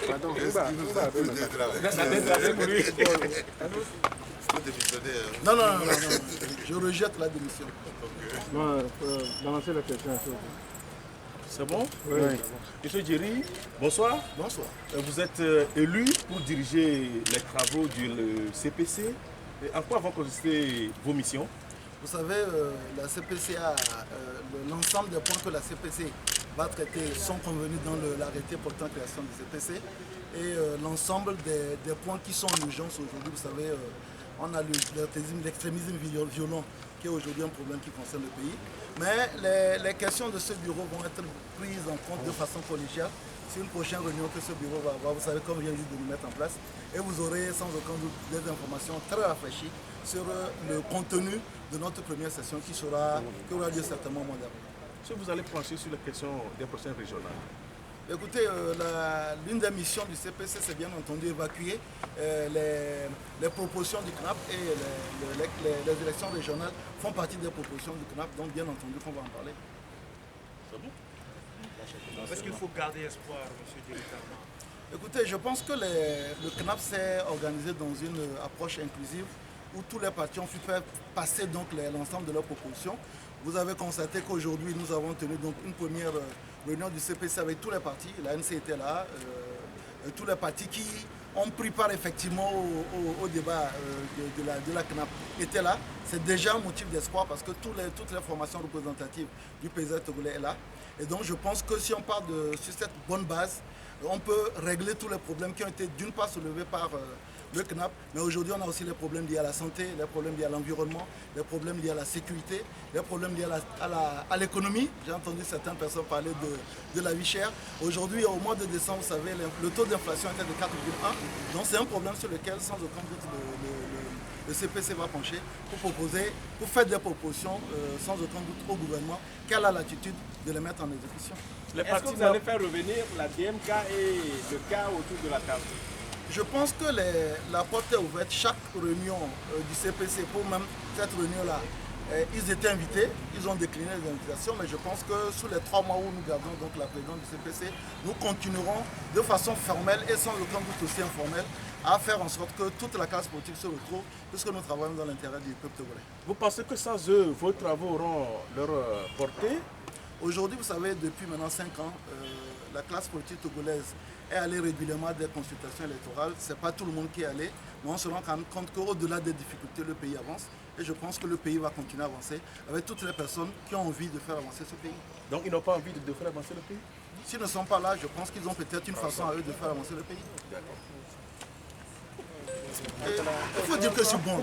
Pardon, non, je rejette la démission. Non, balancer la question. C'est bon? Oui. Monsieur Djeri, bonsoir. Bonsoir. Vous êtes élu pour diriger les travaux du CPC. Et en quoi vont consister vos missions? Vous savez, la CPCA, l'ensemble des points que la CPC va traiter sont convenus dans l'arrêté portant création du CPC. Et l'ensemble des points qui sont en urgence aujourd'hui, vous savez, on a l'extrémisme violent qui est aujourd'hui un problème qui concerne le pays. Mais les questions de ce bureau vont être prises en compte de façon collégiale. C'est une prochaine réunion que ce bureau va avoir, vous savez, comme je viens de nous mettre en place. Et vous aurez sans aucun doute des informations très rafraîchies sur le contenu de notre première session qui aura lieu certainement au mois d'avril. Est-ce que vous allez pencher sur la question des prochaines régionales? Écoutez, l'une des missions du CPC, c'est bien entendu évacuer les propositions du CNAP et les élections régionales font partie des propositions du CNAP, donc bien entendu qu'on va en parler. C'est bon? Est-ce qu'il faut garder espoir, M. Djeri? Écoutez, je pense que le CNAP s'est organisé dans une approche inclusive où tous les partis ont pu faire passer l'ensemble de leurs propositions. Vous avez constaté qu'aujourd'hui, nous avons tenu donc une première réunion du CPC avec tous les partis. L'ANC était là, tous les partis qui ont pris part effectivement au débat de la CNAP étaient là. C'est déjà un motif d'espoir parce que toutes les formations représentatives du paysage togolais sont là. Et donc je pense que si on part sur cette bonne base, on peut régler tous les problèmes qui ont été d'une part soulevés par le CNAP, mais aujourd'hui on a aussi les problèmes liés à la santé, les problèmes liés à l'environnement, les problèmes liés à la sécurité, les problèmes liés à l'économie. J'ai entendu certaines personnes parler de la vie chère. Aujourd'hui, au mois de décembre, vous savez, le taux d'inflation était de 4,1. Donc c'est un problème sur lequel, sans aucun doute, le CPC va pencher pour faire des propositions, sans aucun doute, au gouvernement, qu'elle a l'attitude de les mettre en exécution. Est-ce que vous allez faire revenir la DMK et le cas autour de la table? Je pense que la porte est ouverte. Chaque réunion du CPC, pour même cette réunion-là, ils étaient invités, ils ont décliné les invitations, mais je pense que sous les 3 mois où nous gardons donc la présidence du CPC, nous continuerons de façon formelle et sans aucun doute aussi informelle à faire en sorte que toute la classe politique se retrouve, puisque nous travaillons dans l'intérêt du peuple togolais. Vous pensez que sans eux, vos travaux auront leur portée? Aujourd'hui, vous savez, depuis maintenant 5 ans, la classe politique togolaise est allée régulièrement à des consultations électorales. Ce n'est pas tout le monde qui est allé, mais on se rend quand même compte qu'au-delà des difficultés, le pays avance. Et je pense que le pays va continuer à avancer avec toutes les personnes qui ont envie de faire avancer ce pays. Donc ils n'ont pas envie de faire avancer le pays? S'ils ne sont pas là, je pense qu'ils ont peut-être une façon à eux de faire avancer le pays. Il faut dire que c'est bon.